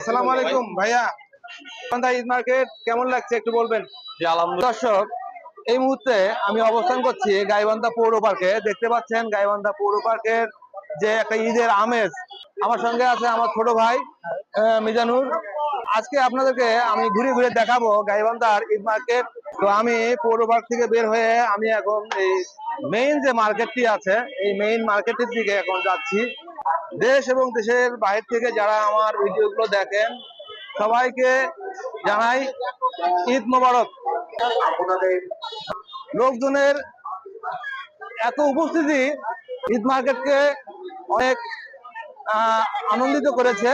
আসসালামু আলাইকুম ভাইয়া। ঈদ মার্কেট কেমন লাগছে একটু বলবেন? জি আলহামদুলিল্লাহ। দর্শক, এই মুহূর্তে আমি অবস্থান করছি গাইবান্ধা পৌর পার্কে। দেখতে পাচ্ছেন গাইবান্ধা পৌর পার্কের যে একটা ঈদের আমেজ। আমার সঙ্গে আছে আমার ছোট ভাই মিজানুর। আজকে আপনাদেরকে আমি ঘুরে ঘুরে দেখাবো গাইবান্ধার ঈদ মার্কেট। তো আমি পৌর পার্ক থেকে বের হয়ে আমি এখন এই মেইন যে মার্কেটটি আছে এই মেইন মার্কেটের দিকে এখন যাচ্ছি। দেশ এবং দেশের বাইরে থেকে যারা আমার ভিডিওগুলো দেখেন সবাইকে জানাই ঈদ মোবারক। লোকজনের এত উপস্থিতি ঈদ মার্কেটকে অনেক আনন্দিত করেছে।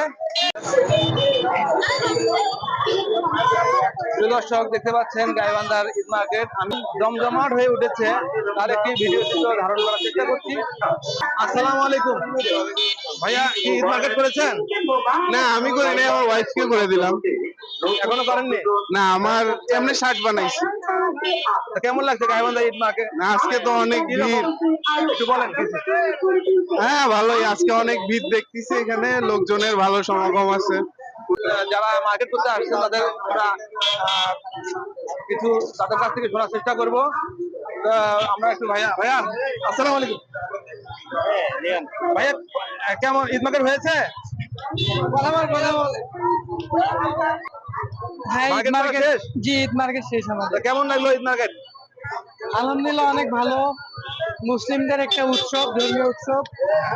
দর্শক দেখতে পাচ্ছেন গাইবান্ধার ঈদ মার্কেট আমি জমজমাট হয়ে উঠেছে, তার একটি ভিডিও চিত্র ধারণ করার চেষ্টা করছি। আসসালামু আলাইকুম ভাইয়া, কি ঈদ মার্কেট করেছেন? না আমি করি নাই, আমার ওয়াইফকে করে দিলাম। এখনো করেননি? না আমার এমনি শার্ট বানাইছি। কেমন লাগছে গাইবান্ধা ঈদ মার্কেট? না আজকে তো অনেক ভিড়। একটু বলেন কিছু। হ্যাঁ ভালোই, আজকে অনেক ভিড় দেখতেছি, এখানে লোকজনের ভালো সমাগম আছে। যারা মার্কেট করতে আসছেন তাদের আমরা কিছু তাদের কাছ থেকে শোনার চেষ্টা করবো। আমরা একটু ভাইয়া ভাইয়া আসসালামু আলাইকুম ভাইয়া, কেমন ঈদ মার্কেট হয়েছে? হ্যাঁ, ঈদ মার্কেট করা মার্কেট, শেষ? জি ঈদ মার্কেট শেষ আমাদের। কেমন লাগলো ঈদ মার্কেট? আলহামদুলিল্লাহ অনেক ভালো। মুসলিমদের একটা উৎসব, ধর্মীয় উৎসব,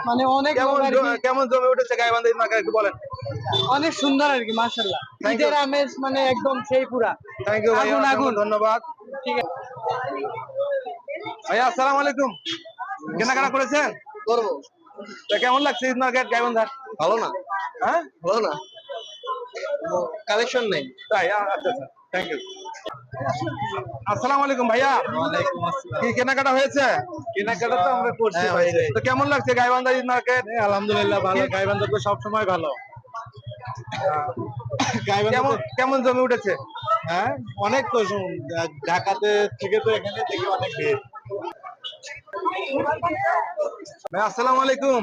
মানে অনেক কেমন লোক আর কি। কেমন জমে উঠেছে গাইবান্ধা ঈদ মার্কেট একটু বলেন। অনেক সুন্দর আর কি, মাশাআল্লাহ। Thank you. ঈদের আমেজ মানে একদম সেই পুরা থ্যাংক ইউ ভাইয়া, আগুন আগুন। ধন্যবাদ। ঠিক আছে ভাইয়া আসসালামু আলাইকুম, কেনাকাটা করেছেন? করবো। তা কেমন লাগছে ঈদ মার্কেট গাইবান্ধা? ভালো না, হ্যাঁ ভালো না, কালেকশন নেই। তাই? আচ্ছা আচ্ছা, থ্যাংক ইউ। আসসালামু আলাইকুম ভাইয়া, ওয়ালাইকুম আসসালাম। কি কেনাকাটা হয়েছে? কেনাকাটা তো আমরা করছি হ্যাঁ, বাইরে। তো কেমন লাগছে গাইবান্ধা ঈদ মার্কেট? আলহামদুলিল্লাহ ভালো, গাইবান্ধা তো সবসময় ভালো। গাইবান্ধা কেমন তো- কেমন জমে উঠেছে? হ্যাঁ অনেক তো ঢাকাতে থেকে তো এখানে থেকে অনেক ভিড়। ভাই আসসালামু আলাইকুম,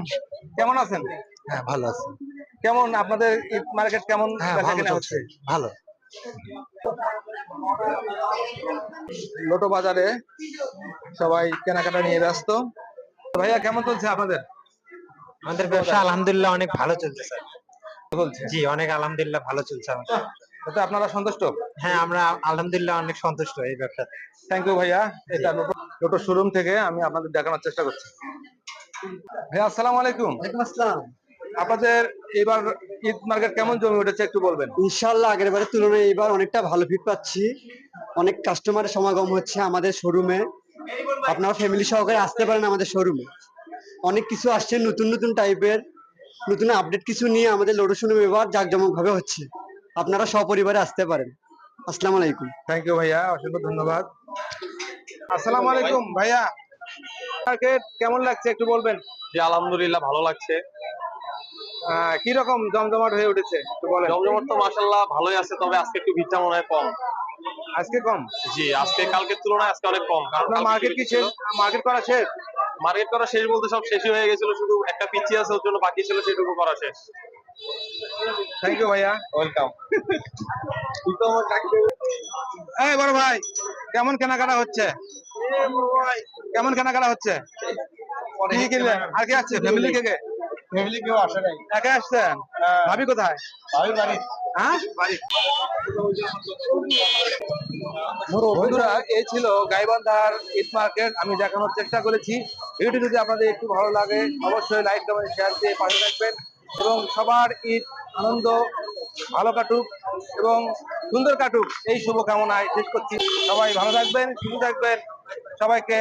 কেমন আছেন? হ্যাঁ ভালো আছে। কেমন আপনাদের ঈদ মার্কেট কেমন হ্যাঁ বেচা ভালো কেনা চলছে, হচ্ছে? ভালো। লোটো বাজারে সবাই কেনাকাটা নিয়ে ব্যস্ত। ভাইয়া কেমন চলছে আপনাদের? আমাদের ব্যবসা আলহামদুলিল্লাহ অনেক ভালো চলছে স্যার। চলছে, জি অনেক আলহামদুলিল্লাহ ভালো চলছে আমাদের। তাতে আপনারা সন্তুষ্ট? হ্যাঁ আমরা আলহামদুলিল্লাহ অনেক সন্তুষ্ট এই ব্যবসাতে। থ্যাংক ইউ ভাইয়া। এটা লোটো শোরুম থেকে আমি আপনাদের দেখানোর চেষ্টা করছি। ভাইয়া আসসালামু আলাইকুম। ওয়ালাইকুম আসসালাম। আপনাদের এবার ঈদ মার্কেট কেমন জমে উঠেছে একটু বলবেন? ইনশাআল্লাহ আগের বারের তুলনায় এবার অনেকটা ভালো ভিড় পাচ্ছি। অনেক কাস্টমারের সমাগম হচ্ছে আমাদের শোরুমে। আপনারা ফ্যামিলি সহকারে আসতে পারেন আমাদের শোরুমে। অনেক কিছু আসছে নতুন নতুন টাইপের, নতুন আপডেট কিছু নিয়ে আমাদের লোডো শোরুম এবার জাঁকজমক ভাবে হচ্ছে। আপনারা সপরিবারে আসতে পারেন। আসসালামু আলাইকুম। থ্যাংক ইউ ভাইয়া, অসংখ্য ধন্যবাদ। আসসালামু আলাইকুম ভাইয়া, মার্কেট কেমন লাগছে একটু বলবেন? জি আলহামদুলিল্লাহ ভালো লাগছে। কি রকম জমজমাট হয়ে উঠেছে একটু বলেন। জমজমাট তো মাশাআল্লাহ ভালোই আছে, তবে আজকে একটু ভিড়টা মনে হয় কম। আজকে কম? জি আজকে কালকের তুলনায় আজকে অনেক কম। কারণ আপনার মার্কেট কি শেষ? মার্কেট করা শেষ? মার্কেট করা শেষ বলতে সব শেষই হয়ে গেছিল, শুধু একটা পিচ্ছি আছে ওর জন্য বাকি ছিল, সেটুকু করা শেষ। থ্যাংক ইউ ভাইয়া, ওয়েলকাম। এই বড় ভাই, কেমন কেনাকাটা হচ্ছে? কেমন কেনাকাটা হচ্ছে? কি কিনলেন? আর কে আসছে? ফ্যামিলি কে কে? ফ্যামিলি কেউ আসে নাই। একা আসছেন? ভাবি কোথায়? ভাবি বাড়ি। হ্যাঁ বন্ধুরা, এই ছিল গাইবান্ধার ঈদ মার্কেট। আমি দেখানোর চেষ্টা করেছি। ভিডিওটি যদি আপনাদের একটু ভালো লাগে অবশ্যই লাইক কমেন্ট শেয়ার দিয়ে পাশে থাকবেন এবং সবার ঈদ আনন্দ ভালো কাটুক এবং সুন্দর কাটুক এই শুভকামনায় শেষ করছি। সবাই ভালো থাকবেন, সুস্থ থাকবেন, সবাইকে